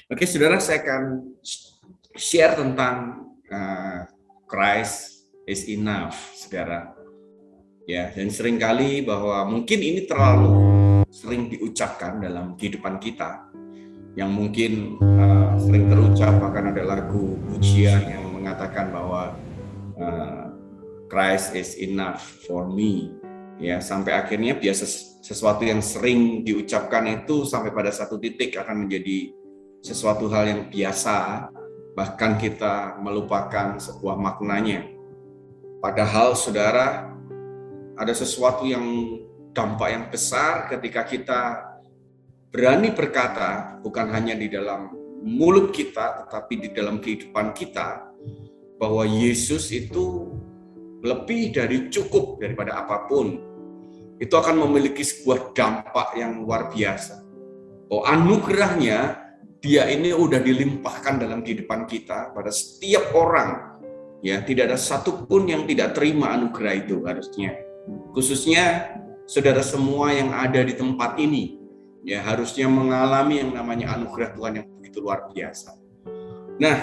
Oke, saudara, saya akan share tentang Christ is enough, saudara. Ya, dan seringkali bahwa mungkin ini terlalu sering diucapkan dalam kehidupan kita, yang mungkin sering terucap, bahkan ada lagu pujian yang mengatakan bahwa Christ is enough for me. Ya, sampai akhirnya biasa sesuatu yang sering diucapkan itu sampai pada satu titik akan menjadi sesuatu hal yang biasa, bahkan kita melupakan sebuah maknanya. Padahal saudara, ada sesuatu yang dampak yang besar ketika kita berani berkata, bukan hanya di dalam mulut kita, tetapi di dalam kehidupan kita, bahwa Yesus itu lebih dari cukup daripada apapun. Itu akan memiliki sebuah dampak yang luar biasa. Oh, anugerahnya, dia ini udah dilimpahkan dalam kehidupan kita pada setiap orang. Ya, tidak ada satupun yang tidak terima anugerah itu harusnya. Khususnya saudara semua yang ada di tempat ini, ya harusnya mengalami yang namanya anugerah Tuhan yang begitu luar biasa. Nah,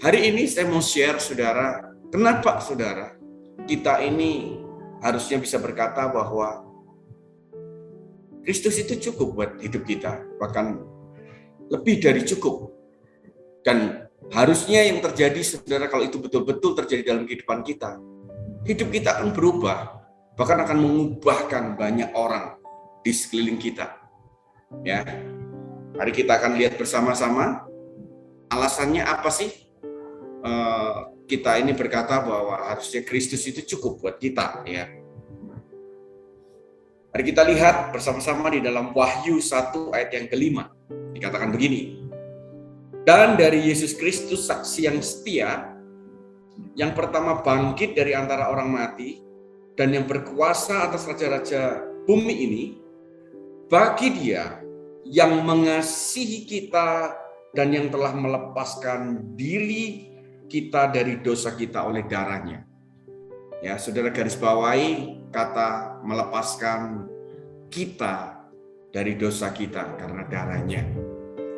hari ini saya mau share saudara, kenapa saudara kita ini harusnya bisa berkata bahwa Kristus itu cukup buat hidup kita, bahkan lebih dari cukup. Dan harusnya yang terjadi saudara, kalau itu betul-betul terjadi dalam kehidupan kita, hidup kita akan berubah, bahkan akan mengubahkan banyak orang di sekeliling kita. Ya, mari kita akan lihat bersama-sama alasannya apa sih kita ini berkata bahwa harusnya Kristus itu cukup buat kita. Ya, mari kita lihat bersama-sama di dalam Wahyu 1 ayat yang kelima. Dikatakan begini, dan dari Yesus Kristus saksi yang setia, yang pertama bangkit dari antara orang mati, dan yang berkuasa atas raja-raja bumi ini, bagi dia yang mengasihi kita dan yang telah melepaskan diri kita dari dosa kita oleh darahnya. Ya, saudara garis bawahi kata melepaskan kita dari dosa kita karena darahnya.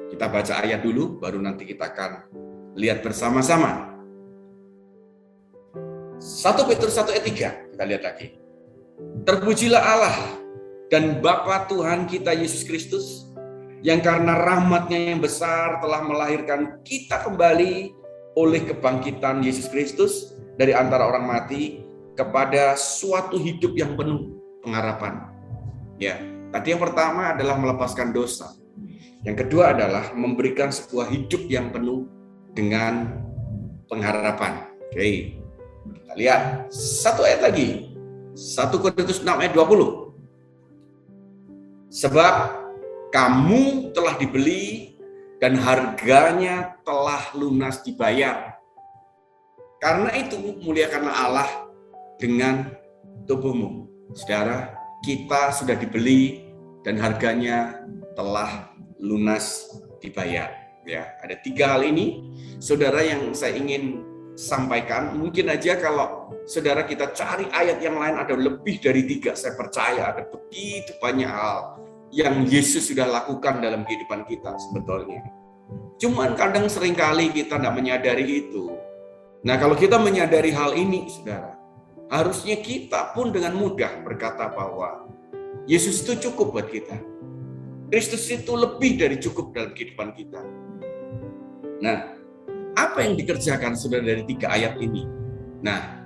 Kita baca ayat dulu, baru nanti kita akan lihat bersama-sama. 1 Petrus 1 ayat 3, kita lihat lagi. Terpujilah Allah dan Bapa Tuhan kita Yesus Kristus, yang karena rahmat-Nya yang besar telah melahirkan kita kembali oleh kebangkitan Yesus Kristus dari antara orang mati kepada suatu hidup yang penuh pengharapan. Ya, tadi yang pertama adalah melepaskan dosa. Yang kedua adalah memberikan sebuah hidup yang penuh dengan pengharapan. Oke. Kita lihat satu ayat lagi. 1 Korintus 6 ayat 20. Sebab kamu telah dibeli dan harganya telah lunas dibayar. Karena itu muliakanlah Allah dengan tubuhmu. Saudara, kita sudah dibeli dan harganya telah lunas dibayar. Ya, ada 3 hal ini, saudara, yang saya ingin sampaikan. Mungkin aja kalau saudara kita cari ayat yang lain ada lebih dari 3. Saya percaya ada begitu banyak hal yang Yesus sudah lakukan dalam kehidupan kita sebetulnya. Cuman kadang seringkali kita tidak menyadari itu. Nah, kalau kita menyadari hal ini, saudara, harusnya kita pun dengan mudah berkata bahwa Yesus itu cukup buat kita. Kristus itu lebih dari cukup dalam kehidupan kita. Nah, apa yang dikerjakan saudara dari 3 ayat ini? Nah,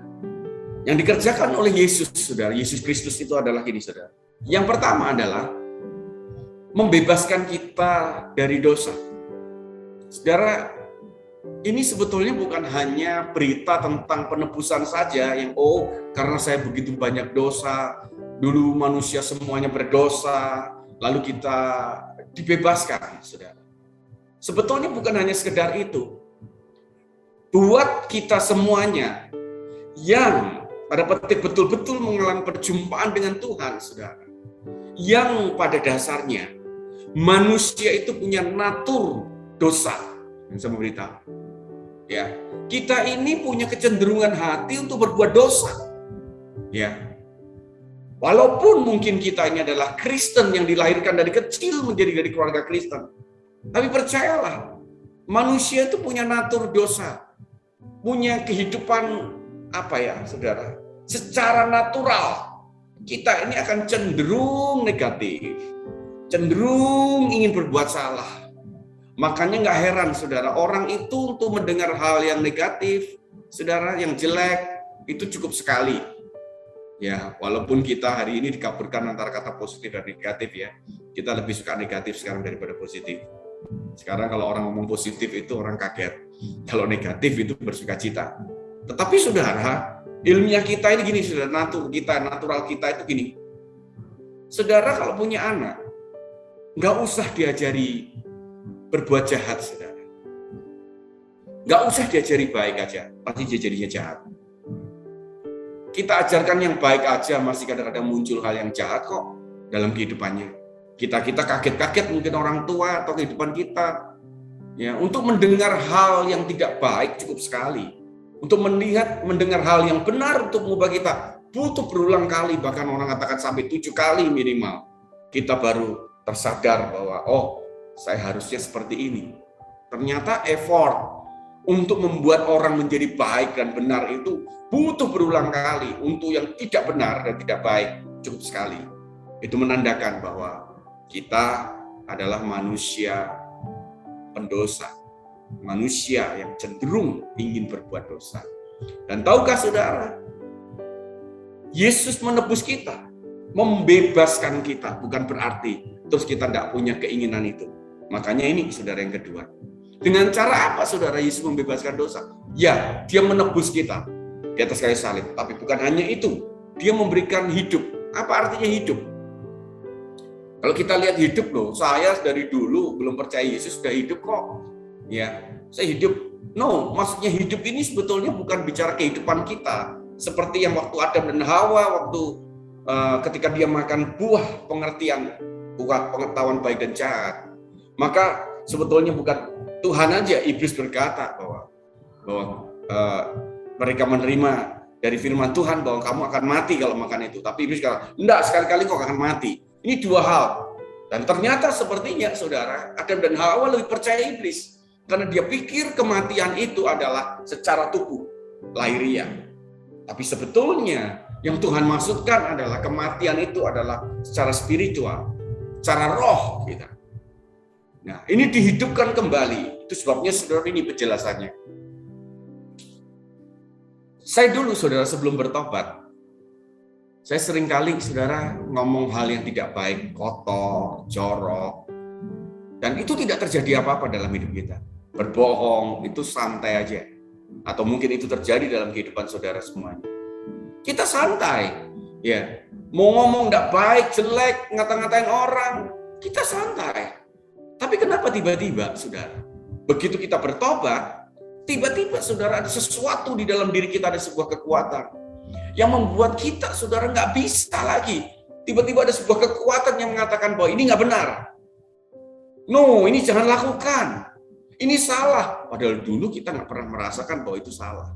yang dikerjakan oleh Yesus, saudara, Yesus Kristus itu adalah ini, saudara. Yang pertama adalah membebaskan kita dari dosa. Saudara, ini sebetulnya bukan hanya berita tentang penebusan saja yang karena saya begitu banyak dosa, dulu manusia semuanya berdosa, lalu kita dibebaskan, saudara. Sebetulnya bukan hanya sekedar itu. Buat kita semuanya yang pada petik betul-betul mengalami perjumpaan dengan Tuhan, saudara, yang pada dasarnya manusia itu punya natur dosa. Yang saya memberitahu, ya, kita ini punya kecenderungan hati untuk berbuat dosa. Ya, walaupun mungkin kita ini adalah Kristen yang dilahirkan dari kecil menjadi dari keluarga Kristen, Tapi percayalah, manusia itu punya natur dosa, punya kehidupan saudara? Secara natural, kita ini akan cenderung negatif, cenderung ingin berbuat salah. Makanya nggak heran, saudara, orang itu untuk mendengar hal yang negatif, saudara, yang jelek, itu cukup sekali. Ya, walaupun kita hari ini dikaburkan antara kata positif dan negatif ya. Kita lebih suka negatif sekarang daripada positif. Sekarang kalau orang ngomong positif itu orang kaget. Kalau negatif itu bersuka cita. Tetapi saudara, ilmiah kita ini gini, saudara, natural kita itu gini. Saudara kalau punya anak, nggak usah diajari berbuat jahat, saudara. Nggak usah diajari baik aja, pasti dia jadinya jahat. Kita ajarkan yang baik aja, masih kadang-kadang muncul hal yang jahat kok dalam kehidupannya. Kita kaget-kaget mungkin orang tua atau kehidupan kita. Ya, untuk mendengar hal yang tidak baik cukup sekali. Untuk mendengar hal yang benar untuk mengubah kita butuh berulang kali, bahkan orang katakan sampai 7 kali minimal. Kita baru tersadar bahwa saya harusnya seperti ini. Ternyata effort untuk membuat orang menjadi baik dan benar itu butuh berulang kali. Untuk yang tidak benar dan tidak baik cukup sekali. Itu menandakan bahwa kita adalah manusia pendosa, manusia yang cenderung ingin berbuat dosa. Dan tahukah saudara, Yesus menebus kita, membebaskan kita, bukan berarti terus kita tidak punya keinginan itu. Makanya ini saudara yang kedua. Dengan cara apa saudara Yesus membebaskan dosa? Ya, dia menebus kita di atas kayu salib. Tapi bukan hanya itu, dia memberikan hidup. Apa artinya hidup? Kalau kita lihat hidup loh, saya dari dulu belum percaya Yesus sudah hidup kok. Ya, saya hidup. No, maksudnya hidup ini sebetulnya bukan bicara kehidupan kita. Seperti yang waktu Adam dan Hawa, waktu ketika dia makan buah pengertian, buah pengetahuan baik dan jahat. Maka sebetulnya bukan Tuhan aja, iblis berkata bahwa mereka menerima dari firman Tuhan bahwa kamu akan mati kalau makan itu. Tapi iblis kata, enggak, sekali-kali kok akan mati. Ini dua hal. Dan ternyata sepertinya saudara, Adam dan Hawa lebih percaya iblis. Karena dia pikir kematian itu adalah secara tubuh, lahiriah. Tapi sebetulnya yang Tuhan maksudkan adalah kematian itu adalah secara spiritual, secara roh kita. Nah, ini dihidupkan kembali. Itu sebabnya saudara ini penjelasannya. Saya dulu saudara sebelum bertobat, saya seringkali saudara ngomong hal yang tidak baik, kotor, jorok. Dan itu tidak terjadi apa-apa dalam hidup kita. Berbohong itu santai aja. Atau mungkin itu terjadi dalam kehidupan saudara semuanya. Kita santai. Ya, mau ngomong tidak baik, jelek, ngata-ngatain orang, kita santai. Tapi kenapa tiba-tiba saudara, begitu kita bertobat, tiba-tiba saudara ada sesuatu di dalam diri kita, ada sebuah kekuatan yang membuat kita saudara nggak bisa lagi. Tiba-tiba ada sebuah kekuatan yang mengatakan bahwa ini nggak benar. No, ini jangan lakukan. Ini salah. Padahal dulu kita nggak pernah merasakan bahwa itu salah.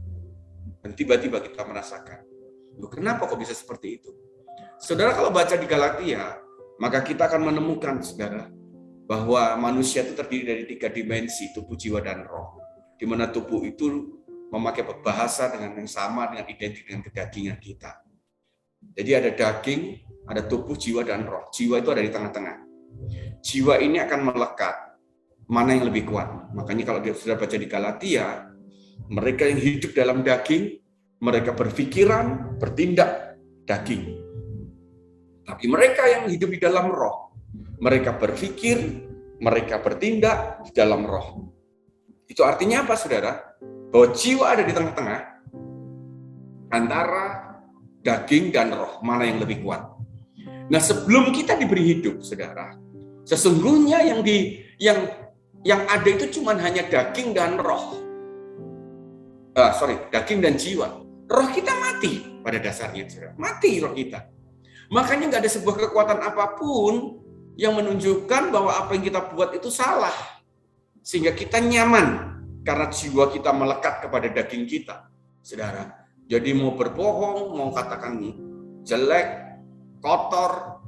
Dan tiba-tiba kita merasakan. Loh, kenapa kok bisa seperti itu? Saudara kalau baca di Galatia, maka kita akan menemukan saudara bahwa manusia itu terdiri dari 3 dimensi, tubuh, jiwa, dan roh. Di mana tubuh itu memakai bahasa dengan yang sama dengan identik dengan kedagingan kita. Jadi ada daging, ada tubuh, jiwa, dan roh. Jiwa itu ada di tengah-tengah. Jiwa ini akan melekat. Mana yang lebih kuat? Makanya kalau dia sudah baca di Galatia, mereka yang hidup dalam daging, mereka berpikiran, bertindak daging. Tapi mereka yang hidup di dalam roh, mereka berpikir, mereka bertindak di dalam roh. Itu artinya apa, saudara? Bahwa jiwa ada di tengah-tengah antara daging dan roh, mana yang lebih kuat. Nah, sebelum kita diberi hidup, saudara, sesungguhnya yang ada itu cuma hanya daging dan roh. Daging dan jiwa. Roh kita mati pada dasarnya, saudara. Mati roh kita. Makanya nggak ada sebuah kekuatan apapun yang menunjukkan bahwa apa yang kita buat itu salah. Sehingga kita nyaman karena jiwa kita melekat kepada daging kita. Saudara, jadi mau berbohong, mau katakan jelek, kotor,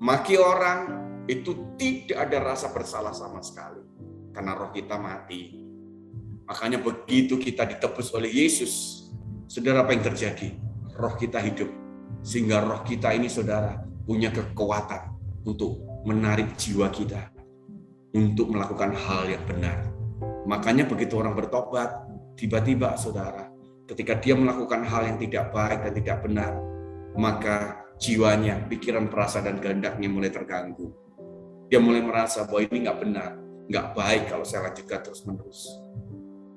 maki orang, itu tidak ada rasa bersalah sama sekali. karena roh kita mati. Makanya begitu kita ditebus oleh Yesus, saudara, apa yang terjadi? Roh kita hidup. Sehingga roh kita ini, saudara, punya kekuatan untuk menarik jiwa kita untuk melakukan hal yang benar. Makanya begitu orang bertobat, tiba-tiba, saudara, ketika dia melakukan hal yang tidak baik dan tidak benar, maka jiwanya, pikiran, perasaan, dan kehendaknya mulai terganggu. Dia mulai merasa bahwa ini nggak benar, nggak baik kalau saya lanjutkan terus-menerus.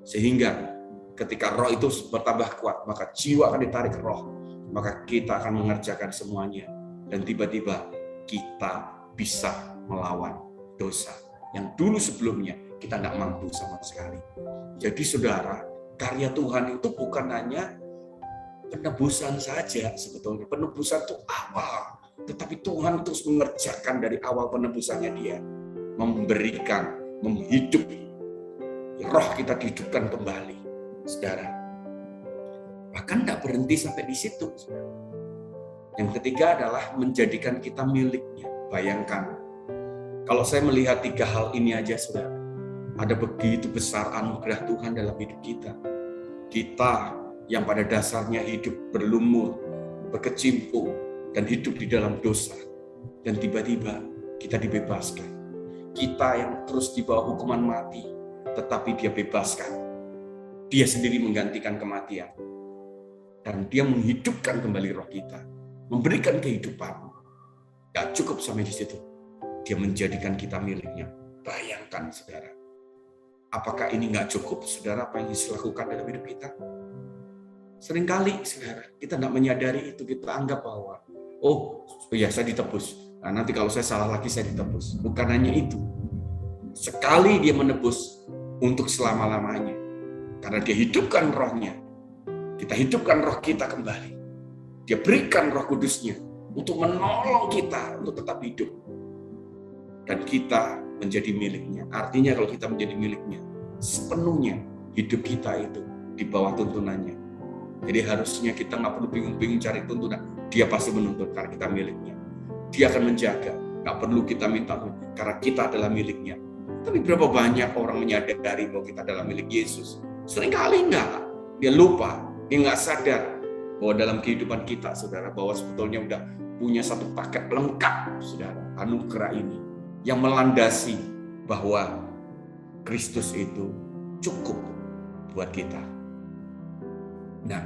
Sehingga ketika roh itu bertambah kuat, maka jiwa akan ditarik ke roh. Maka kita akan mengerjakan semuanya. Dan tiba-tiba kita bisa melawan dosa yang dulu sebelumnya kita nggak mampu sama sekali. Jadi saudara, karya Tuhan itu bukan hanya penebusan saja sebetulnya. Penebusan itu awal. Tetapi Tuhan terus mengerjakan dari awal penebusannya dia. Memberikan, menghidupi. Roh kita dihidupkan kembali, saudara. Bahkan tidak berhenti sampai di situ, saudara. Yang ketiga adalah menjadikan kita miliknya. Bayangkan, kalau saya melihat 3 hal ini aja, saudara, ada begitu besar anugerah Tuhan dalam hidup kita. Kita yang pada dasarnya hidup berlumur, berkecimpung, dan hidup di dalam dosa. Dan tiba-tiba kita dibebaskan. Kita yang terus di bawah hukuman mati, tetapi dia bebaskan. Dia sendiri menggantikan kematian. Dan dia menghidupkan kembali roh kita. Memberikan kehidupan. Gak cukup sampai di situ. Dia menjadikan kita miliknya. Bayangkan, saudara. Apakah ini gak cukup, saudara, apa yang Yesus lakukan dalam hidup kita? Seringkali, saudara, kita gak menyadari itu. Kita anggap bahwa, oh ya, saya ditebus. Nah, nanti kalau saya salah lagi, saya ditebus. Bukan hanya itu. Sekali dia menebus, untuk selama-lamanya. Karena dia hidupkan rohnya. Kita hidupkan roh kita kembali. Dia berikan roh kudusnya untuk menolong kita untuk tetap hidup. Dan kita menjadi miliknya. Artinya kalau kita menjadi miliknya, sepenuhnya hidup kita itu di bawah tuntunannya. Jadi harusnya kita nggak perlu bingung-bingung cari tuntunan. Dia pasti menuntut karena kita miliknya. Dia akan menjaga. Nggak perlu kita minta karena kita adalah miliknya. Tapi berapa banyak orang menyadari bahwa kita adalah milik Yesus? Seringkali enggak. Dia lupa, dia nggak sadar bahwa dalam kehidupan kita, saudara, bahwa sebetulnya udah punya satu paket lengkap, saudara, anugerah ini yang melandasi bahwa Kristus itu cukup buat kita. Nah,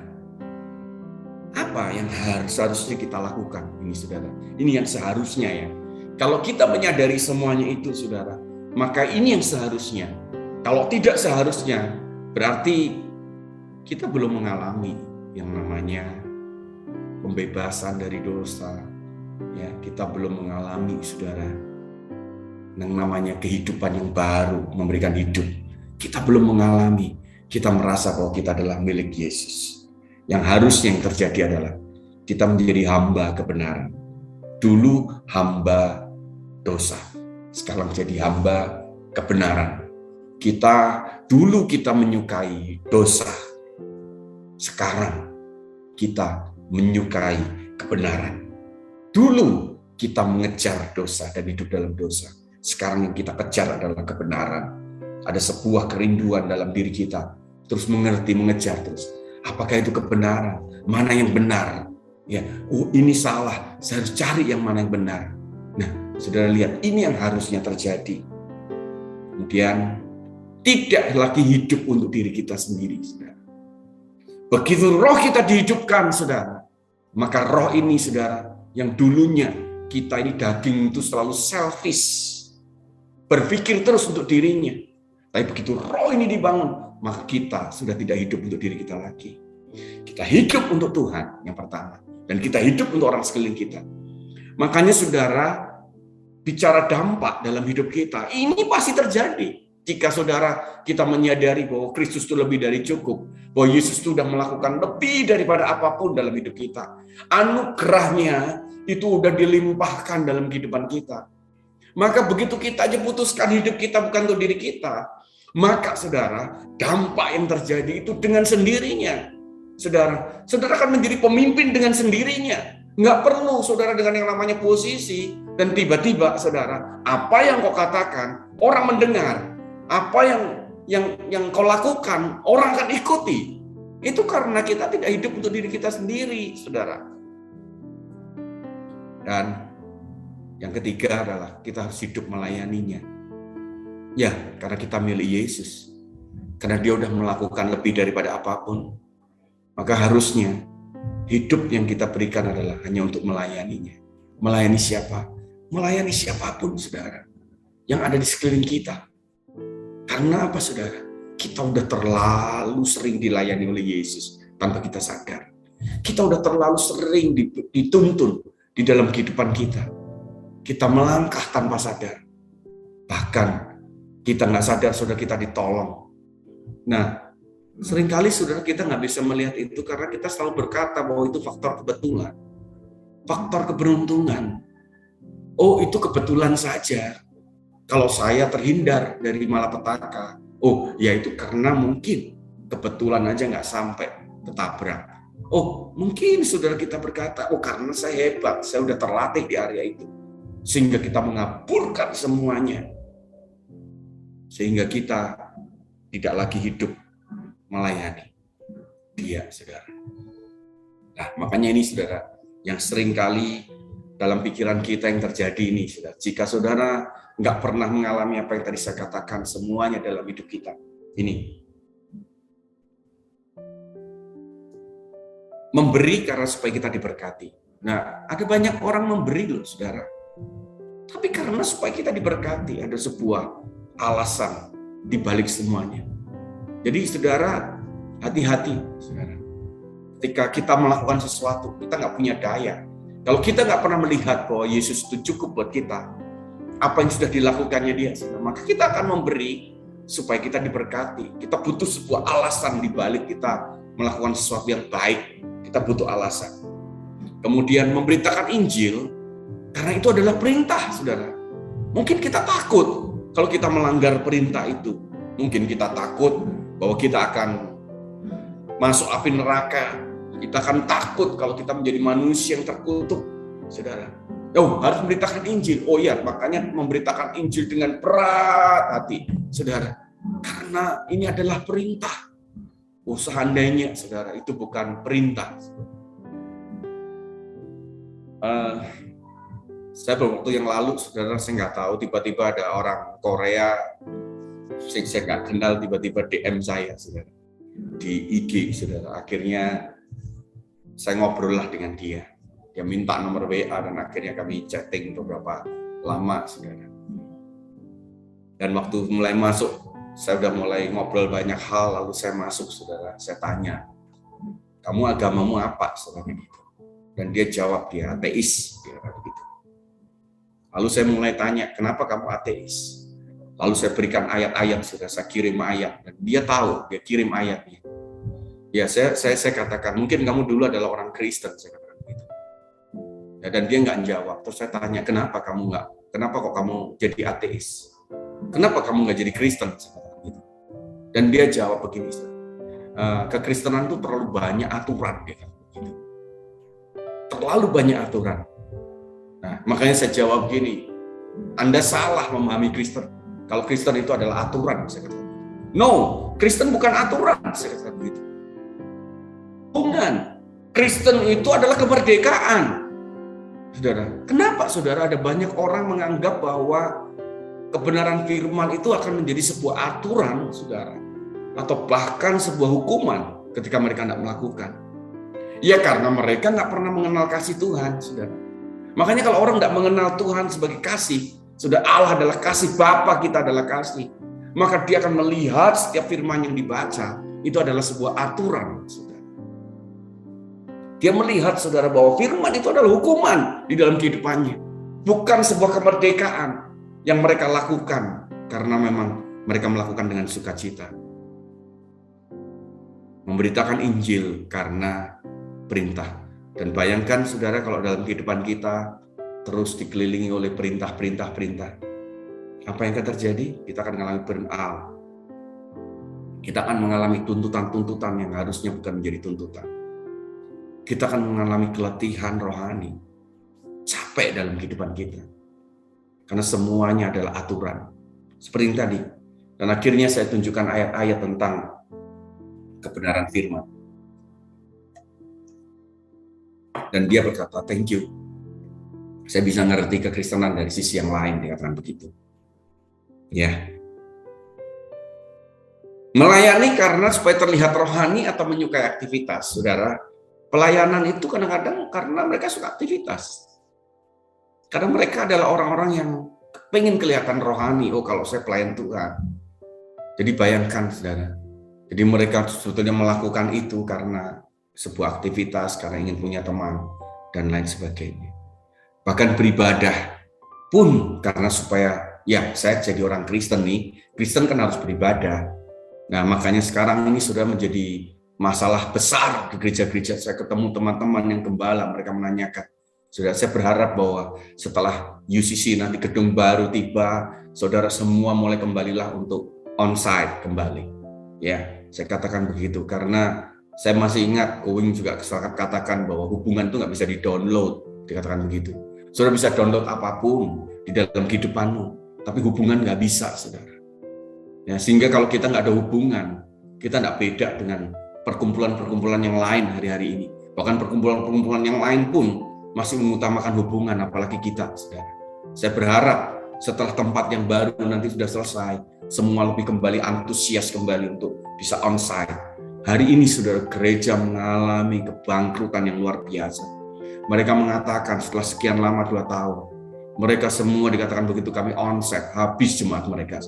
apa yang seharusnya kita lakukan ini, saudara? Ini yang seharusnya ya. Kalau kita menyadari semuanya itu, saudara, maka ini yang seharusnya. Kalau tidak seharusnya, berarti kita belum mengalami yang namanya pembebasan dari dosa. Ya, kita belum mengalami, saudara, yang namanya kehidupan yang baru, memberikan hidup. Kita belum mengalami. Kita merasa bahwa kita adalah milik Yesus. Yang harusnya yang terjadi adalah kita menjadi hamba kebenaran. Dulu hamba dosa, sekarang jadi hamba kebenaran. Dulu kita menyukai dosa, sekarang kita menyukai kebenaran. Dulu kita mengejar dosa dan hidup dalam dosa, sekarang yang kita kejar adalah kebenaran. Ada sebuah kerinduan dalam diri kita, terus mengerti, mengejar terus. Apakah itu kebenaran? Mana yang benar? Ya, ini salah, saya harus cari yang mana yang benar. Nah, saudara lihat, ini yang harusnya terjadi. Kemudian, tidak lagi hidup untuk diri kita sendiri, saudara. Begitu roh kita dihidupkan, saudara, maka roh ini, saudara, yang dulunya kita ini daging itu selalu selfish, berpikir terus untuk dirinya. Tapi begitu roh ini dibangun, maka kita sudah tidak hidup untuk diri kita lagi. Kita hidup untuk Tuhan, yang pertama. Dan kita hidup untuk orang sekeliling kita. Makanya, saudara, bicara dampak dalam hidup kita, ini pasti terjadi jika saudara kita menyadari bahwa Kristus itu lebih dari cukup, bahwa Yesus itu sudah melakukan lebih daripada apapun dalam hidup kita. Anugerahnya itu sudah dilimpahkan dalam kehidupan kita. Maka begitu kita aja putuskan hidup kita bukan untuk diri kita, maka saudara, dampak yang terjadi itu dengan sendirinya. Saudara akan menjadi pemimpin dengan sendirinya. Nggak perlu saudara dengan yang namanya posisi. Dan tiba-tiba, saudara, apa yang kau katakan, orang mendengar. Apa yang kau lakukan, orang akan ikuti. Itu karena kita tidak hidup untuk diri kita sendiri, saudara. Dan yang ketiga adalah kita harus hidup melayaninya. Ya, karena kita milik Yesus. Karena dia udah melakukan lebih daripada apapun. Maka harusnya hidup yang kita berikan adalah hanya untuk melayaninya. Melayani siapa? Melayani siapapun, saudara, yang ada di sekeliling kita. Karena apa, saudara? Kita udah terlalu sering dilayani oleh Yesus tanpa kita sadar. Kita udah terlalu sering dituntun di dalam kehidupan kita. Kita melangkah tanpa sadar. Bahkan kita nggak sadar, saudara, kita ditolong. Nah, seringkali saudara kita nggak bisa melihat itu karena kita selalu berkata bahwa itu faktor kebetulan, faktor keberuntungan. Oh, itu kebetulan saja. Kalau saya terhindar dari malapetaka, oh ya itu karena mungkin kebetulan aja nggak sampai ketabrak. Oh, mungkin saudara kita berkata, oh karena saya hebat, saya udah terlatih di area itu. Sehingga kita mengabulkan semuanya. Sehingga kita tidak lagi hidup melayani dia, saudara. Nah, makanya ini, saudara, yang sering kali dalam pikiran kita yang terjadi ini, saudara. Jika saudara nggak pernah mengalami apa yang tadi saya katakan semuanya dalam hidup kita, ini memberi karena supaya kita diberkati. Nah, ada banyak orang memberi loh, saudara. Tapi karena supaya kita diberkati, ada sebuah alasan di balik semuanya. Jadi saudara, hati-hati, saudara. Ketika kita melakukan sesuatu, kita nggak punya daya. Kalau kita nggak pernah melihat bahwa Yesus itu cukup buat kita, apa yang sudah dilakukannya dia, saudara, maka kita akan memberi supaya kita diberkati. Kita butuh sebuah alasan di balik kita melakukan sesuatu yang baik. Kita butuh alasan. Kemudian memberitakan Injil, karena itu adalah perintah, saudara. Mungkin kita takut kalau kita melanggar perintah itu. Mungkin kita takut bahwa kita akan masuk api neraka. Kita akan takut kalau kita menjadi manusia yang terkutuk, saudara. Oh, harus memberitakan Injil. Oh ya, makanya memberitakan Injil dengan berat hati, saudara. Karena ini adalah perintah. Oh, seandainya, saudara, itu bukan perintah. Saya beberapa waktu yang lalu, saudara, saya nggak tahu, tiba-tiba ada orang Korea, saya nggak kenal, tiba-tiba DM saya, saudara, di IG, saudara. Akhirnya saya ngobrol lah dengan dia. Dia minta nomor WA dan akhirnya kami chatting beberapa lama, saudara. Dan waktu mulai masuk, saya udah mulai ngobrol banyak hal, lalu saya masuk, saudara. Saya tanya, kamu agamamu apa, saudara, gitu. Dan dia jawab, dia ateis, dia gitu. Lalu saya mulai tanya, kenapa kamu ateis? Lalu saya berikan ayat-ayat, sudah saya kirim ayat, dan dia tahu, dia kirim ayatnya. Ya, saya katakan, mungkin kamu dulu adalah orang Kristen, saya katakan gitu. Ya, dan dia nggak jawab. Terus saya tanya, kenapa kok kamu jadi ateis? Kenapa kamu nggak jadi Kristen? Saya katakan gitu. Dan dia jawab begini, kekristenan itu terlalu banyak aturan, gitu. Terlalu banyak aturan. Nah, makanya saya jawab gini, Anda salah memahami Kristen. Kalau Kristen itu adalah aturan, saya katakan. No, Kristen bukan aturan, saya katakan begitu. Bukan. Kristen itu adalah kemerdekaan. Saudara, kenapa, saudara, ada banyak orang menganggap bahwa kebenaran firman itu akan menjadi sebuah aturan, saudara, atau bahkan sebuah hukuman ketika mereka tidak melakukan? Ya karena mereka nggak pernah mengenal kasih Tuhan, saudara. Makanya kalau orang tidak mengenal Tuhan sebagai kasih, sudah Allah adalah kasih, Bapa kita adalah kasih, maka dia akan melihat setiap firman yang dibaca itu adalah sebuah aturan, saudara. Dia melihat, saudara, bahwa firman itu adalah hukuman di dalam kehidupannya, bukan sebuah kemerdekaan yang mereka lakukan karena memang mereka melakukan dengan sukacita. Memberitakan Injil karena perintah. Dan bayangkan, saudara, kalau dalam kehidupan kita terus dikelilingi oleh perintah, apa yang akan terjadi? Kita akan mengalami burnout. Kita akan mengalami tuntutan-tuntutan yang harusnya bukan menjadi tuntutan. Kita akan mengalami keletihan rohani, capek dalam kehidupan kita. Karena semuanya adalah aturan. Seperti yang tadi, Dan akhirnya saya tunjukkan ayat-ayat tentang kebenaran firman. Dan dia berkata, thank you. Saya bisa ngerti kekristenan dari sisi yang lain, dikatakan begitu. Ya. Melayani karena supaya terlihat rohani atau menyukai aktivitas, saudara. Pelayanan itu kadang-kadang karena mereka suka aktivitas. Karena mereka adalah orang-orang yang pengen kelihatan rohani. Oh, kalau saya pelayan Tuhan. Jadi bayangkan, saudara. Jadi mereka sebetulnya melakukan itu karena sebuah aktivitas, karena ingin punya teman, dan lain sebagainya. Bahkan beribadah pun karena supaya, ya saya jadi orang Kristen nih, Kristen kan harus beribadah. Nah makanya sekarang ini sudah menjadi masalah besar di gereja-gereja. Saya ketemu teman-teman yang gembala, mereka menanyakan, saya berharap bahwa setelah UCC nanti gedung baru tiba, saudara semua mulai kembalilah untuk onsite kembali. Ya, saya katakan begitu karena saya masih ingat Kowing juga katakan bahwa hubungan itu nggak bisa di-download, dikatakan begitu. Saudara bisa download apapun di dalam kehidupanmu, tapi hubungan nggak bisa, saudara. Ya, sehingga kalau kita nggak ada hubungan, kita nggak beda dengan perkumpulan-perkumpulan yang lain hari-hari ini. Bahkan perkumpulan-perkumpulan yang lain pun masih mengutamakan hubungan, apalagi kita, saudara. Saya berharap setelah tempat yang baru nanti sudah selesai, semua lebih kembali antusias kembali untuk bisa onsite. Hari ini, saudara, gereja mengalami kebangkrutan yang luar biasa. Mereka mengatakan setelah sekian lama 2 tahun, mereka semua dikatakan begitu, kami onsite, habis jemaat mereka.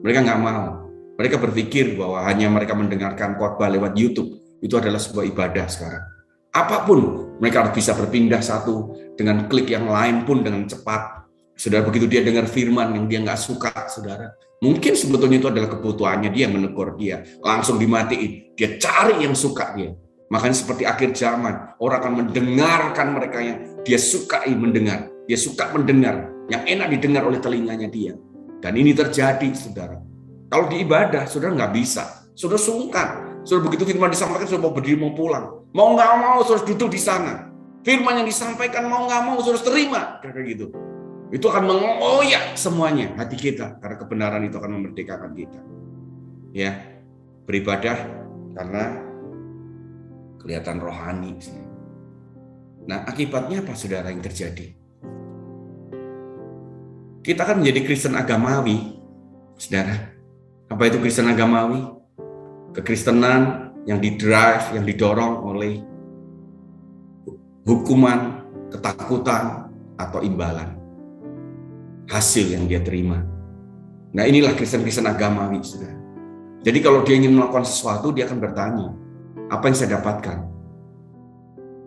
Mereka nggak mau. Mereka berpikir bahwa hanya mereka mendengarkan khotbah lewat YouTube, itu adalah sebuah ibadah sekarang. Apapun, mereka harus bisa berpindah satu dengan klik yang lain pun dengan cepat. Saudara, begitu dia dengar firman yang dia nggak suka, saudara, mungkin sebetulnya itu adalah kebutuhannya, dia menegur dia, langsung dimatiin, dia cari yang suka dia. Makanya seperti akhir zaman, orang akan mendengarkan mereka yang dia sukai mendengar. Dia suka mendengar, yang enak didengar oleh telinganya dia. Dan ini terjadi, saudara. Kalau di ibadah, saudara nggak bisa. Saudara sungkan. Saudara begitu firman disampaikan, saudara mau berdiri, mau pulang. Mau nggak mau, saudara duduk di sana. Firman yang disampaikan, mau nggak mau, saudara terima. Kayak gitu. Itu akan mengoyak semuanya hati kita. Karena kebenaran itu akan memerdekakan kita. Ya, beribadah karena kelihatan rohani. Nah, akibatnya apa, saudara, yang terjadi? Kita kan menjadi Kristen agamawi, saudara. Apa itu Kristen agamawi? Kekristenan yang didrive, yang didorong oleh hukuman, ketakutan, atau imbalan. Hasil yang dia terima. Nah, inilah Kristen-Kristen agamawi, saudara. Jadi kalau dia ingin melakukan sesuatu, dia akan bertanya, apa yang saya dapatkan?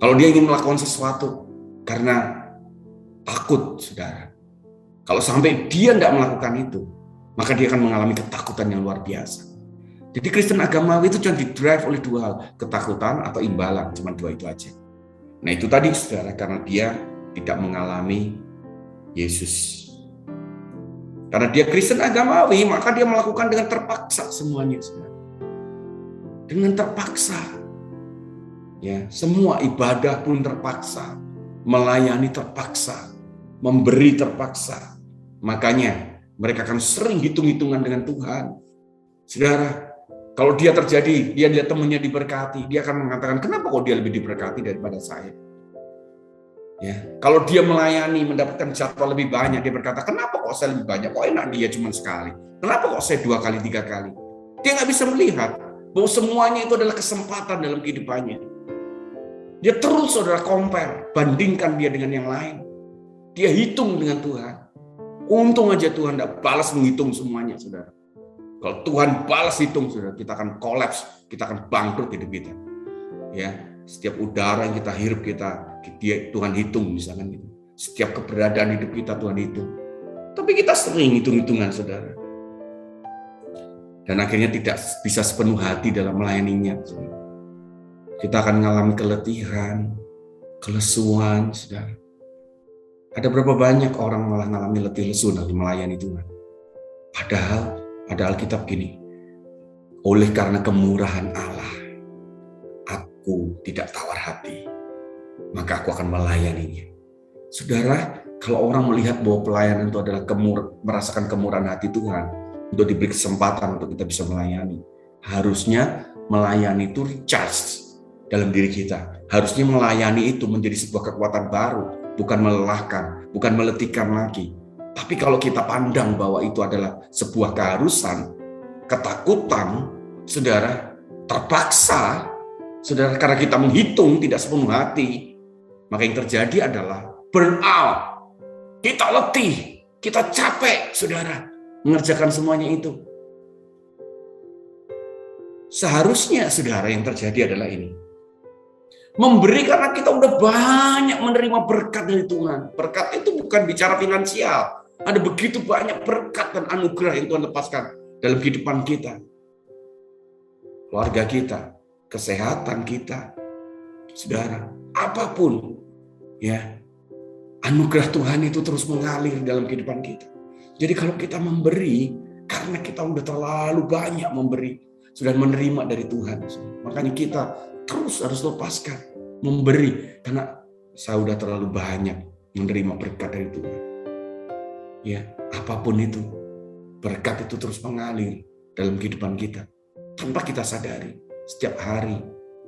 Kalau dia ingin melakukan sesuatu karena takut, saudara. Kalau sampai dia tidak melakukan itu, maka dia akan mengalami ketakutan yang luar biasa. Jadi Kristen agamawi itu cuma didrive oleh 2 hal, ketakutan atau imbalan, cuma 2 itu aja. Nah itu tadi, saudara, karena dia tidak mengalami Yesus. Karena dia Kristen agamawi, maka dia melakukan dengan terpaksa semuanya, saudara. Dengan terpaksa. Ya, semua ibadah pun terpaksa, melayani terpaksa, memberi terpaksa. Makanya mereka akan sering hitung-hitungan dengan Tuhan. Saudara, kalau dia terjadi, dia lihat temannya diberkati, dia akan mengatakan, kenapa kok dia lebih diberkati daripada saya? Ya, kalau dia melayani, mendapatkan jadwal lebih banyak, dia berkata, kenapa kok saya lebih banyak? Kok enak dia cuma sekali? Kenapa kok saya 2 kali, 3 kali? Dia nggak bisa melihat bahwa semuanya itu adalah kesempatan dalam kehidupannya. Dia terus, saudara, compare, bandingkan dia dengan yang lain. Dia hitung dengan Tuhan. Untung aja Tuhan tidak balas menghitung semuanya, saudara. Kalau Tuhan balas hitung, saudara, kita akan kolaps, kita akan bangkrut hidup kita. Ya, setiap udara yang kita hirup Tuhan hitung, misalkan gitu. Setiap keberadaan hidup kita Tuhan hitung. Tapi kita sering hitung-hitungan, saudara. Dan akhirnya tidak bisa sepenuh hati dalam melayaninya, saudara. Kita akan mengalami keletihan, kelesuan, saudara. Ada berapa banyak orang malah mengalami letih lesu dalam melayani Tuhan. Padahal Alkitab gini, oleh karena kemurahan Allah, aku tidak tawar hati, maka aku akan melayaninya. Saudara, kalau orang melihat bahwa pelayanan itu adalah merasakan kemurahan hati Tuhan, untuk diberi kesempatan untuk kita bisa melayani. Harusnya melayani itu recharge dalam diri kita. Harusnya melayani itu menjadi sebuah kekuatan baru, bukan melelahkan, bukan meletihkan lagi. Tapi kalau kita pandang bahwa itu adalah sebuah keharusan, ketakutan, saudara, terpaksa, saudara, karena kita menghitung tidak sepenuh hati, maka yang terjadi adalah burn out. Kita letih, kita capek, saudara, mengerjakan semuanya itu. Seharusnya, saudara, yang terjadi adalah ini. Memberi karena kita udah banyak menerima berkat dari Tuhan. Berkat itu bukan bicara finansial. Ada begitu banyak berkat dan anugerah yang Tuhan lepaskan dalam kehidupan kita. Keluarga kita, kesehatan kita, saudara, apapun, ya, anugerah Tuhan itu terus mengalir dalam kehidupan kita. Jadi kalau kita memberi, karena kita udah terlalu banyak memberi, sudah menerima dari Tuhan. Makanya kita terus harus lepaskan, memberi. Karena saya udah terlalu banyak menerima berkat dari Tuhan. Ya, apapun itu, berkat itu terus mengalir dalam kehidupan kita. Tanpa kita sadari, setiap hari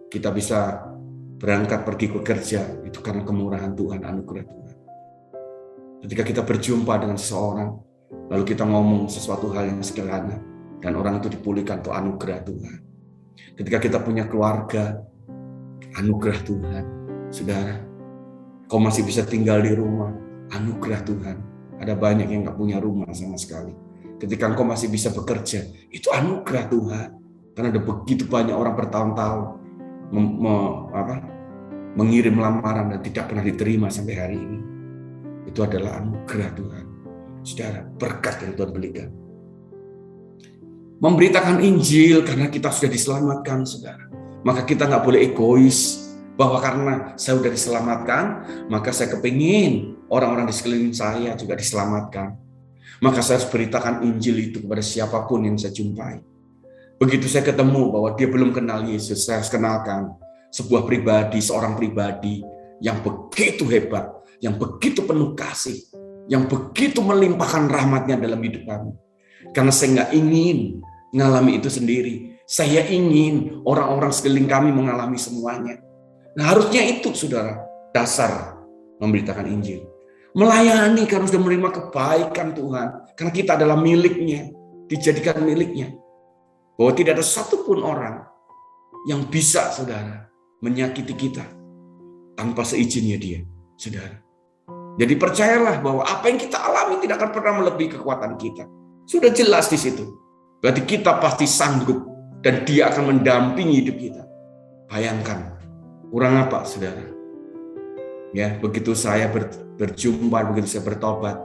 kita bisa berangkat pergi ke kerja, itu karena kemurahan Tuhan, anugerah Tuhan. Ketika kita berjumpa dengan seseorang, lalu kita ngomong sesuatu hal yang sederhana, dan orang itu dipulihkan, itu anugerah Tuhan. Ketika kita punya keluarga, anugerah Tuhan. Saudara, kau masih bisa tinggal di rumah, anugerah Tuhan. Ada banyak yang gak punya rumah sama sekali. Ketika engkau masih bisa bekerja, itu anugerah Tuhan. Karena ada begitu banyak orang bertahun-tahun mengirim lamaran dan tidak pernah diterima sampai hari ini. Itu adalah anugerah Tuhan. Saudara, berkat yang Tuhan berikan. Memberitakan Injil karena kita sudah diselamatkan, saudara. Maka kita nggak boleh egois bahwa karena saya sudah diselamatkan, maka saya kepingin orang-orang di sekeliling saya juga diselamatkan. Maka saya harus beritakan Injil itu kepada siapapun yang saya jumpai. Begitu saya ketemu bahwa dia belum kenal Yesus, saya harus kenalkan sebuah pribadi, seorang pribadi yang begitu hebat, yang begitu penuh kasih, yang begitu melimpahkan rahmat-Nya dalam hidup kami. Karena saya nggak ingin mengalami itu sendiri. Saya ingin orang-orang sekeliling kami mengalami semuanya. Nah, harusnya itu, saudara, dasar memberitakan Injil. Melayani karena sudah menerima kebaikan Tuhan. Karena kita adalah milik-Nya, dijadikan milik-Nya. Bahwa tidak ada satupun orang yang bisa, saudara, menyakiti kita tanpa seizinnya Dia, saudara. Jadi percayalah bahwa apa yang kita alami tidak akan pernah melebihi kekuatan kita. Sudah jelas di situ. Berarti kita pasti sanggup dan Dia akan mendampingi hidup kita. Bayangkan, kurang apa, saudara? Ya, begitu saya berjumpa, begitu saya bertobat,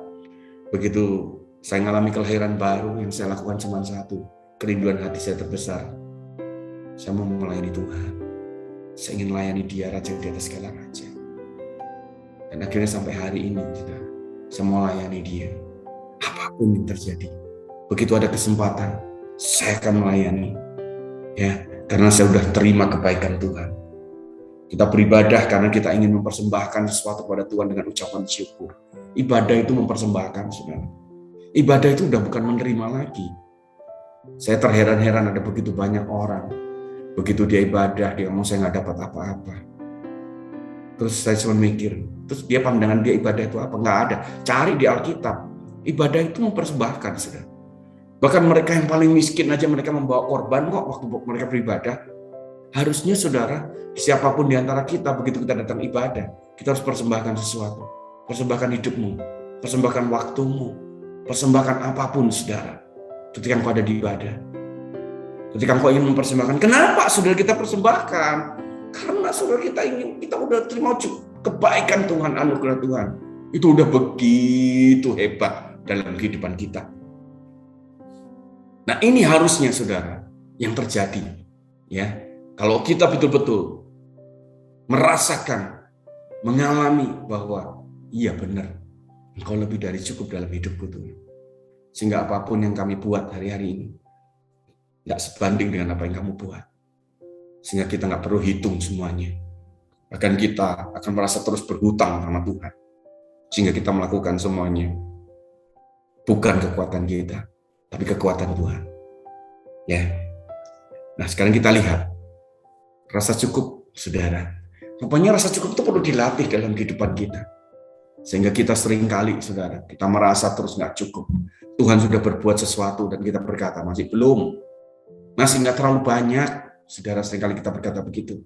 begitu saya mengalami kelahiran baru, yang saya lakukan cuma satu, kerinduan hati saya terbesar. Saya mau melayani Tuhan. Saya ingin melayani Dia, Raja di atas segala raja. Dan akhirnya sampai hari ini, saudara, saya mau melayani Dia. Apapun yang terjadi, begitu ada kesempatan, saya akan melayani. Ya, karena saya sudah terima kebaikan Tuhan. Kita beribadah karena kita ingin mempersembahkan sesuatu kepada Tuhan dengan ucapan syukur. Ibadah itu mempersembahkan, saudara. Ibadah itu udah bukan menerima lagi. Saya terheran-heran ada begitu banyak orang. Begitu dia ibadah, dia ngomong saya nggak dapat apa-apa. Terus saya cuma mikir, terus dia pandangan dia ibadah itu apa? Nggak ada. Cari di Alkitab. Ibadah itu mempersembahkan, saudara. Bahkan mereka yang paling miskin aja mereka membawa korban kok waktu mereka beribadah. Harusnya, saudara, siapapun di antara kita begitu kita datang ibadah, kita harus persembahkan sesuatu. Persembahkan hidupmu, persembahkan waktumu, persembahkan apapun, saudara. Ketika engkau ada di ibadah. Ketika engkau ingin mempersembahkan, kenapa saudara kita persembahkan? Karena saudara kita udah terima kebaikan Tuhan, anugerah Tuhan. Itu udah begitu hebat dalam kehidupan kita. Nah, ini harusnya, saudara, yang terjadi. Ya, kalau kita betul-betul merasakan, mengalami bahwa iya benar, engkau lebih dari cukup dalam hidupku Tuhan. Sehingga apapun yang kami buat hari-hari ini nggak sebanding dengan apa yang kamu buat. Sehingga kita nggak perlu hitung semuanya. Bahkan kita akan merasa terus berhutang sama Tuhan. Sehingga kita melakukan semuanya bukan kekuatan kita, tapi kekuatan Tuhan. Ya. Nah, sekarang kita lihat rasa cukup, saudara. Rupanya rasa cukup itu perlu dilatih dalam kehidupan kita. Sehingga kita sering kali, saudara, kita merasa terus nggak cukup. Tuhan sudah berbuat sesuatu dan kita berkata, masih belum. Masih nggak terlalu banyak. Saudara, seringkali kita berkata begitu.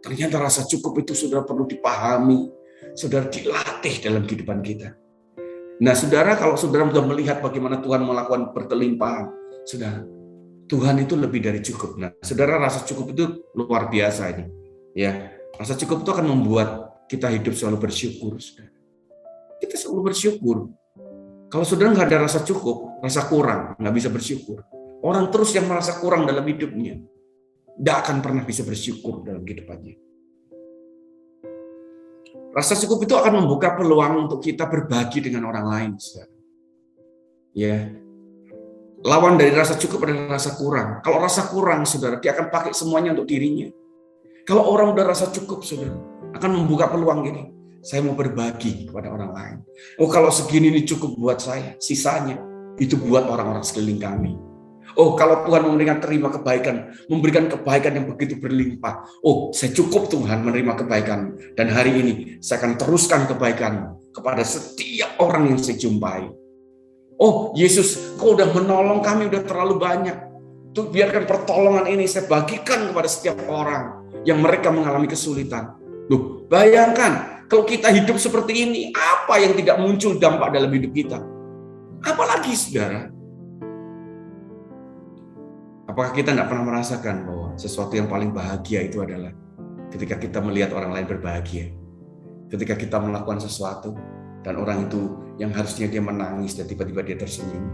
Ternyata rasa cukup itu saudara perlu dipahami. Saudara, dilatih dalam kehidupan kita. Nah, saudara, kalau saudara sudah melihat bagaimana Tuhan melakukan berkelimpahan, saudara, Tuhan itu lebih dari cukup. Nah, saudara, rasa cukup itu luar biasa ini. Ya, rasa cukup itu akan membuat kita hidup selalu bersyukur, saudara. Kita selalu bersyukur. Kalau saudara nggak ada rasa cukup, rasa kurang, nggak bisa bersyukur. Orang terus yang merasa kurang dalam hidupnya, tidak akan pernah bisa bersyukur dalam kehidupannya. Rasa cukup itu akan membuka peluang untuk kita berbagi dengan orang lain, saudara. Ya, lawan dari rasa cukup adalah rasa kurang. Kalau rasa kurang, saudara, dia akan pakai semuanya untuk dirinya. Kalau orang udah rasa cukup, saudara, akan membuka peluang ini. Saya mau berbagi kepada orang lain. Oh, kalau segini ini cukup buat saya, sisanya itu buat orang-orang sekeliling kami. Oh, kalau Tuhan memberikan kebaikan yang begitu berlimpah. Oh, saya cukup Tuhan menerima kebaikan. Dan hari ini saya akan teruskan kebaikan kepada setiap orang yang saya jumpai. Oh, Yesus, Kau udah menolong kami, udah terlalu banyak. Tuh, biarkan pertolongan ini saya bagikan kepada setiap orang yang mereka mengalami kesulitan. Loh, bayangkan kalau kita hidup seperti ini, apa yang tidak muncul dampak dalam hidup kita? Apalagi, saudara? Apakah kita tidak pernah merasakan bahwa sesuatu yang paling bahagia itu adalah ketika kita melihat orang lain berbahagia? Ketika kita melakukan sesuatu dan orang itu yang harusnya dia menangis dan tiba-tiba dia tersenyum.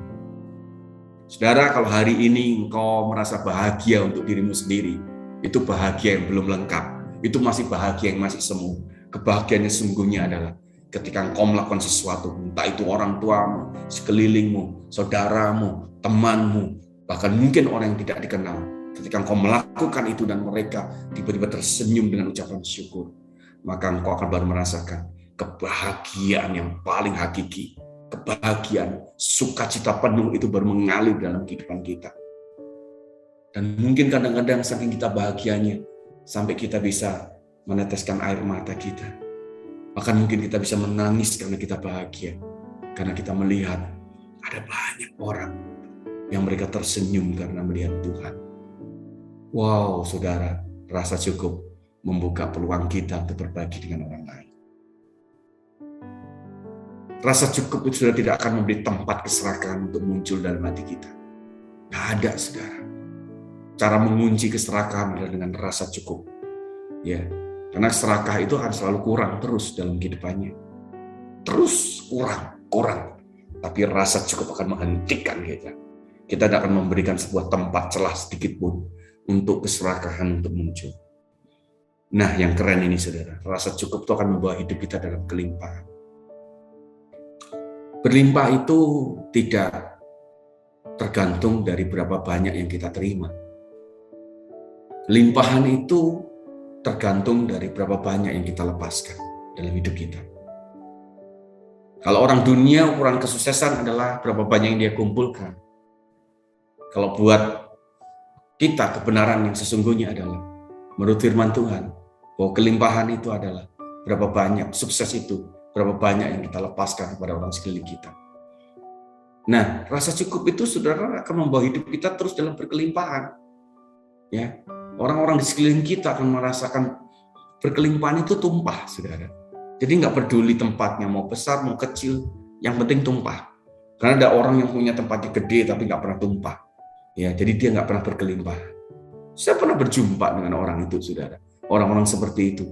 Saudara, kalau hari ini engkau merasa bahagia untuk dirimu sendiri, itu bahagia yang belum lengkap. Itu masih bahagia yang masih semu. Kebahagiaan yang sesungguhnya adalah ketika engkau melakukan sesuatu, entah itu orang tuamu, sekelilingmu, saudaramu, temanmu, bahkan mungkin orang yang tidak dikenal. Ketika engkau melakukan itu dan mereka tiba-tiba tersenyum dengan ucapan syukur, maka engkau akan baru merasakan kebahagiaan yang paling hakiki. Kebahagiaan, sukacita penuh itu baru mengalir dalam kehidupan kita. Dan mungkin kadang-kadang saking kita bahagianya, sampai kita bisa meneteskan air mata kita. Bahkan mungkin kita bisa menangis karena kita bahagia. Karena kita melihat ada banyak orang yang mereka tersenyum karena melihat Tuhan. Wow, saudara, rasa cukup membuka peluang kita untuk berbagi dengan orang lain. Rasa cukup itu sudah tidak akan memberi tempat keserakahan untuk muncul dalam hati kita. Tidak ada, saudara. Cara mengunci keserakahan adalah dengan rasa cukup. Ya, karena serakah itu akan selalu kurang terus dalam kehidupannya. Terus kurang. Tapi rasa cukup akan menghentikan kita. Kita tidak akan memberikan sebuah tempat celah sedikit pun untuk keserakahan untuk muncul. Nah, yang keren ini, saudara, rasa cukup itu akan membawa hidup kita dalam kelimpahan. Berlimpah itu tidak tergantung dari berapa banyak yang kita terima. Limpahan itu tergantung dari berapa banyak yang kita lepaskan dalam hidup kita. Kalau orang dunia, ukuran kesuksesan adalah berapa banyak yang dia kumpulkan. Kalau buat kita, kebenaran yang sesungguhnya adalah menurut firman Tuhan, bahwa kelimpahan itu adalah berapa banyak, sukses itu berapa banyak yang kita lepaskan kepada orang sekeliling kita. Nah, rasa cukup itu, saudara, akan membawa hidup kita terus dalam berkelimpahan. Ya, orang-orang di sekeliling kita akan merasakan berkelimpahan itu tumpah, saudara. Jadi nggak peduli tempatnya, mau besar, mau kecil, yang penting tumpah. Karena ada orang yang punya tempatnya gede tapi nggak pernah tumpah. Ya, jadi dia nggak pernah berkelimpah. Saya pernah berjumpa dengan orang itu, saudara. Orang-orang seperti itu.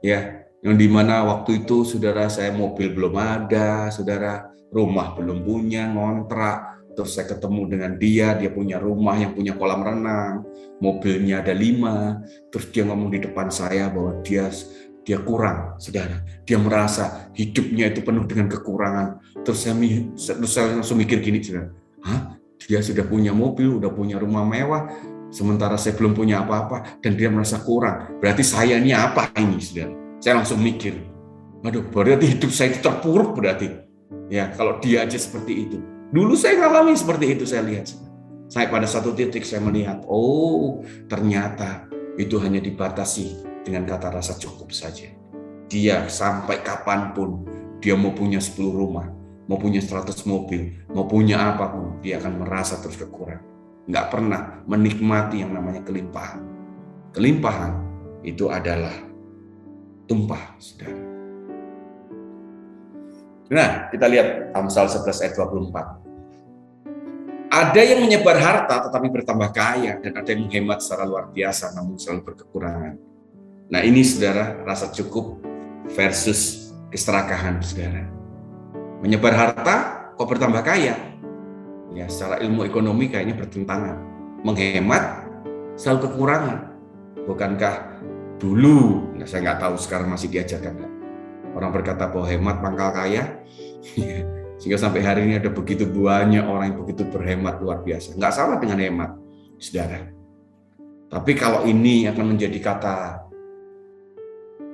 Ya, yang dimana waktu itu, saudara, saya mobil belum ada, saudara, rumah belum punya, ngontrak. Terus saya ketemu dengan dia punya rumah yang punya kolam renang, mobilnya ada 5. Terus dia ngomong di depan saya bahwa dia kurang, saudara. Dia merasa hidupnya itu penuh dengan kekurangan. Terus saya langsung mikir gini, saudara. Hah? Dia sudah punya mobil, udah punya rumah mewah, sementara saya belum punya apa-apa, dan dia merasa kurang. Berarti saya ini apa ini, saudara? Saya langsung mikir, aduh, berarti hidup saya itu terpuruk berarti. Ya, kalau dia aja seperti itu. Dulu saya ngalami seperti itu, saya lihat. Saya pada satu titik saya melihat, oh ternyata itu hanya dibatasi dengan kata rasa cukup saja. Dia sampai kapanpun, dia mau punya 10 rumah, mau punya 100 mobil, mau punya apapun, dia akan merasa terus kekurangan. Nggak pernah menikmati yang namanya kelimpahan. Kelimpahan itu adalah tumpah, saudara. Nah, kita lihat Amsal 11 ayat 24. Ada yang menyebar harta tetapi bertambah kaya, dan ada yang menghemat secara luar biasa namun selalu berkekurangan. Nah, ini saudara, rasa cukup versus keserakahan, saudara. Menyebar harta kok bertambah kaya? Ya, secara ilmu ekonomi kayaknya bertentangan. Menghemat selalu kekurangan. Bukankah dulu, nah saya nggak tahu sekarang masih diajarkan nggak? Orang berkata bahwa hemat pangkal kaya, sehingga sampai hari ini ada begitu banyak orang yang begitu berhemat luar biasa. Nggak salah dengan hemat, saudara. Tapi kalau ini akan menjadi kata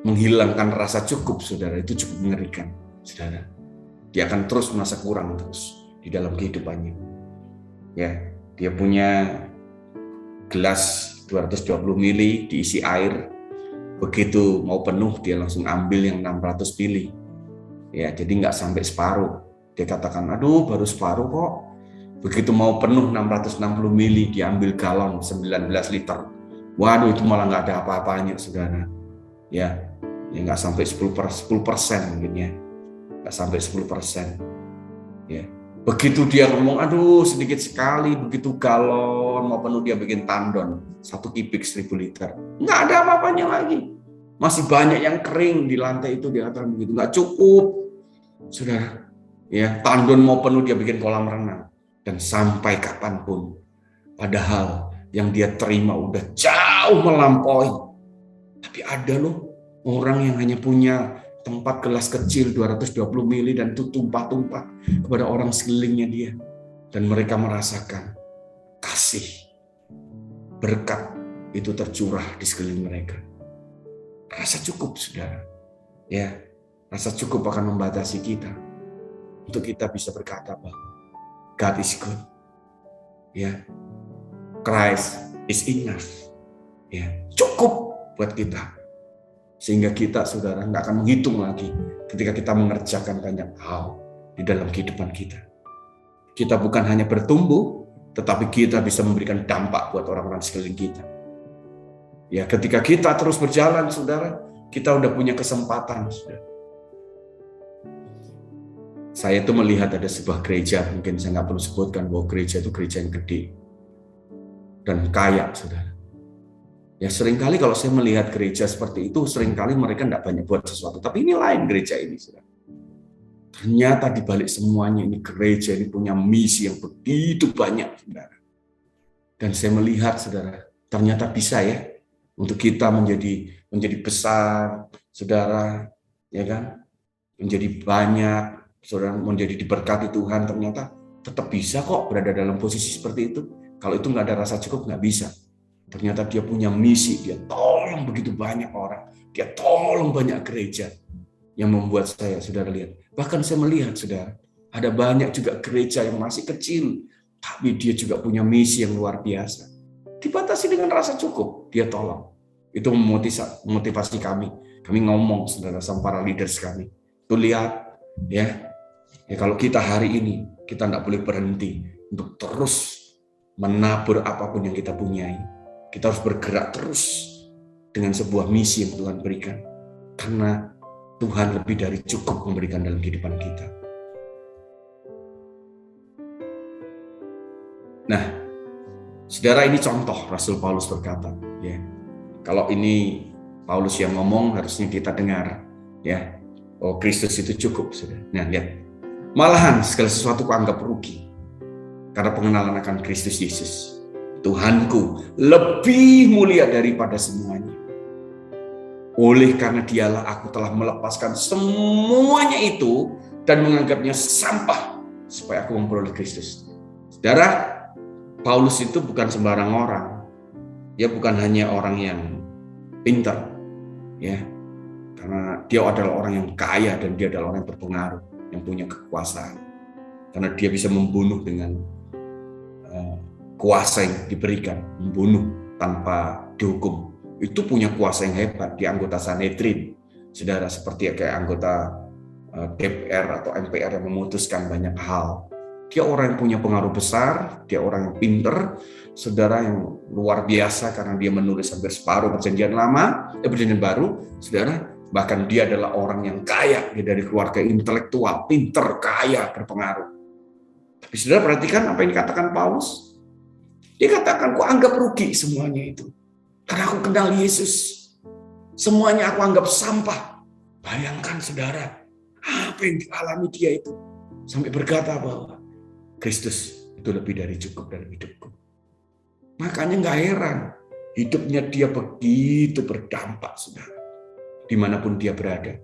menghilangkan rasa cukup, saudara, itu cukup mengerikan, saudara. Dia akan terus merasa kurang terus di dalam kehidupannya. Ya, dia punya gelas 220 mili diisi air. Begitu mau penuh dia langsung ambil yang 600 mili. Ya, jadi nggak sampai separuh. Dia katakan, aduh baru separuh kok. Begitu mau penuh 660 mili diambil galon 19 liter. Waduh, itu malah nggak ada apa-apanya, saudara. Ya nggak sampai 10% mungkin ya. Nggak sampai 10%. Ya. Begitu dia ngomong, aduh sedikit sekali, begitu galon mau penuh dia bikin tandon 1 kubik 1000 liter. Nggak ada apa-apanya lagi. Masih banyak yang kering di lantai itu, dia katakan begitu. Nggak cukup, saudara. Ya, tandon mau penuh dia bikin kolam renang. Dan sampai kapanpun, padahal yang dia terima udah jauh melampaui. Tapi ada loh orang yang hanya punya tempat gelas kecil 220 mili dan itu tumpah-tumpah kepada orang sekelilingnya dia. Dan mereka merasakan kasih, berkat itu tercurah di sekeliling mereka. Rasa cukup, saudara. Ya, rasa cukup akan membatasi kita untuk kita bisa berkata bahwa God is good. Ya, Christ is enough. Ya, cukup buat kita. Sehingga kita, saudara, nggak akan menghitung lagi ketika kita mengerjakan banyak hal di dalam kehidupan kita. Kita bukan hanya bertumbuh, tetapi kita bisa memberikan dampak buat orang-orang sekeliling kita. Ya, ketika kita terus berjalan, saudara, kita udah punya kesempatan, saudara. Saya tuh melihat ada sebuah gereja, mungkin saya nggak perlu sebutkan bahwa gereja itu gereja yang gede dan kaya, saudara. Ya seringkali kalau saya melihat gereja seperti itu, seringkali mereka tidak banyak buat sesuatu. Tapi ini lain gereja ini, saudara. Ternyata di balik semuanya ini gereja ini punya misi yang begitu banyak, saudara. Dan saya melihat, saudara, ternyata bisa ya untuk kita menjadi besar, saudara, ya kan? Menjadi banyak, saudara, menjadi diberkati Tuhan. Ternyata tetap bisa kok berada dalam posisi seperti itu. Kalau itu nggak ada rasa cukup, nggak bisa. Ternyata dia punya misi, dia tolong begitu banyak orang, dia tolong banyak gereja yang membuat saya, saudara, lihat. Bahkan saya melihat, saudara, ada banyak juga gereja yang masih kecil, tapi dia juga punya misi yang luar biasa. Dibatasi dengan rasa cukup, dia tolong. Itu memotivasi kami. Kami ngomong, saudara, sama para leaders kami. Tuh lihat, ya kalau kita hari ini, kita tidak boleh berhenti untuk terus menabur apapun yang kita punyai. Kita harus bergerak terus dengan sebuah misi yang Tuhan berikan. Karena Tuhan lebih dari cukup memberikan dalam kehidupan kita. Nah, saudara, ini contoh Rasul Paulus berkata, ya. Kalau ini Paulus yang ngomong, harusnya kita dengar, ya. Oh, Kristus itu cukup, saudara. Nah, lihat. Malahan segala sesuatu kuanggap rugi karena pengenalan akan Kristus Yesus. Tuhanku lebih mulia daripada semuanya. Oleh karena dialah aku telah melepaskan semuanya itu dan menganggapnya sampah supaya aku memperoleh Kristus. Saudara, Paulus itu bukan sembarang orang. Dia bukan hanya orang yang pintar, ya, karena dia adalah orang yang kaya dan dia adalah orang yang berpengaruh, yang punya kekuasaan. karena dia bisa membunuh dengan kuasa yang diberikan, membunuh tanpa dihukum. Itu punya kuasa yang hebat. Di anggota Sanhedrin, saudara, seperti kayak anggota DPR atau MPR yang memutuskan banyak hal. Dia orang yang punya pengaruh besar, dia orang yang pinter, saudara, yang luar biasa karena dia menulis hampir separuh perjanjian perjanjian baru, saudara. Bahkan dia adalah orang yang kaya, dia dari keluarga intelektual, pinter, kaya, berpengaruh. Tapi saudara perhatikan apa yang dikatakan Paulus. Dia katakan, aku anggap rugi semuanya itu. Karena aku kenal Yesus. Semuanya aku anggap sampah. Bayangkan saudara, apa yang dialami dia itu. Sampai berkata bahwa Kristus itu lebih dari cukup dalam hidupku. Makanya gak heran, hidupnya dia begitu berdampak, saudara. Dimanapun dia berada.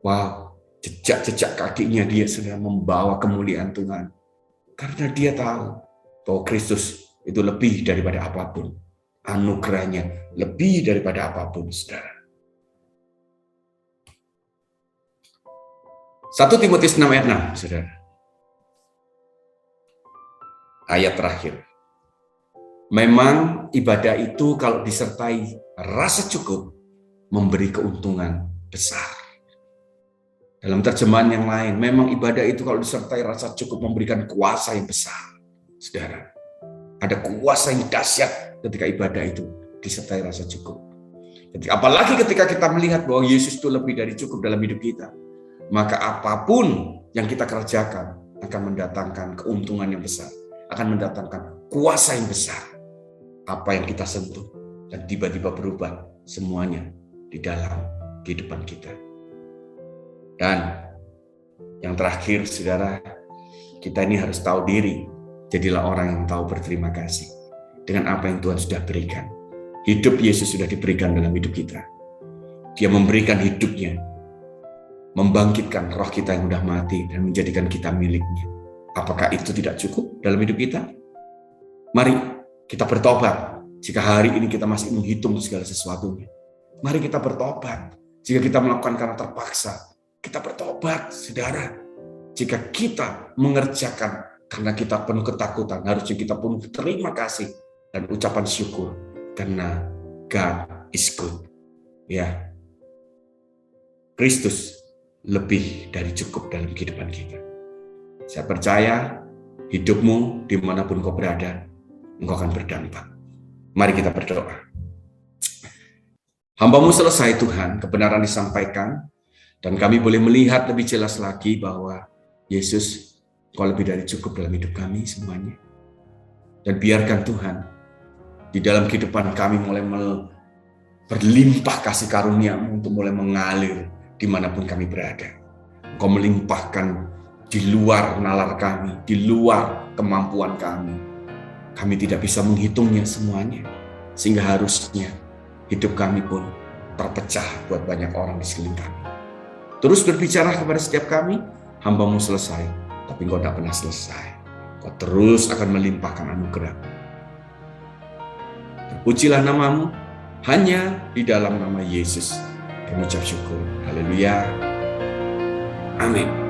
Wow, jejak-jejak kakinya dia sedang membawa kemuliaan Tuhan. Karena dia tahu bahwa Kristus itu lebih daripada apapun. Anugerahnya lebih daripada apapun, saudara. 1 Timotius 6 ayat 6, saudara. Ayat terakhir. Memang ibadah itu kalau disertai rasa cukup, memberi keuntungan besar. Dalam terjemahan yang lain, memang ibadah itu kalau disertai rasa cukup memberikan kuasa yang besar. Saudara, ada kuasa yang dahsyat ketika ibadah itu disertai rasa cukup. Apalagi ketika kita melihat bahwa Yesus itu lebih dari cukup dalam hidup kita, maka apapun yang kita kerjakan akan mendatangkan keuntungan yang besar, akan mendatangkan kuasa yang besar. Apa yang kita sentuh dan tiba-tiba berubah semuanya di dalam kehidupan kita. Dan yang terakhir, saudara, kita ini harus tahu diri. Jadilah orang yang tahu berterima kasih dengan apa yang Tuhan sudah berikan. Hidup Yesus sudah diberikan dalam hidup kita. Dia memberikan hidupnya, membangkitkan roh kita yang sudah mati dan menjadikan kita miliknya. Apakah itu tidak cukup dalam hidup kita? Mari kita bertobat jika hari ini kita masih menghitung segala sesuatunya. Mari kita bertobat jika kita melakukan karena terpaksa. Kita bertobat, saudara. Jika kita mengerjakan karena kita penuh ketakutan, harusnya kita penuh terima kasih dan ucapan syukur karena God is good. Ya, Kristus lebih dari cukup dalam kehidupan kita. Saya percaya hidupmu dimanapun kau berada, engkau akan berdampak. Mari kita berdoa. Hamba-Mu selesai Tuhan, kebenaran disampaikan, dan kami boleh melihat lebih jelas lagi bahwa Yesus, Engkau lebih dari cukup dalam hidup kami semuanya. Dan biarkan Tuhan, di dalam kehidupan kami mulai berlimpah kasih karunia-Mu untuk mulai mengalir dimanapun kami berada. Engkau melimpahkan di luar nalar kami, di luar kemampuan kami. Kami tidak bisa menghitungnya semuanya, sehingga harusnya hidup kami pun terpecah buat banyak orang di sekeliling kami. Terus berbicara kepada setiap kami, hamba-Mu selesai, tapi Engkau tidak pernah selesai. Engkau terus akan melimpahkan anugerah. Terpujilah nama-Mu, hanya di dalam nama Yesus kami ucap syukur. Haleluya. Amin.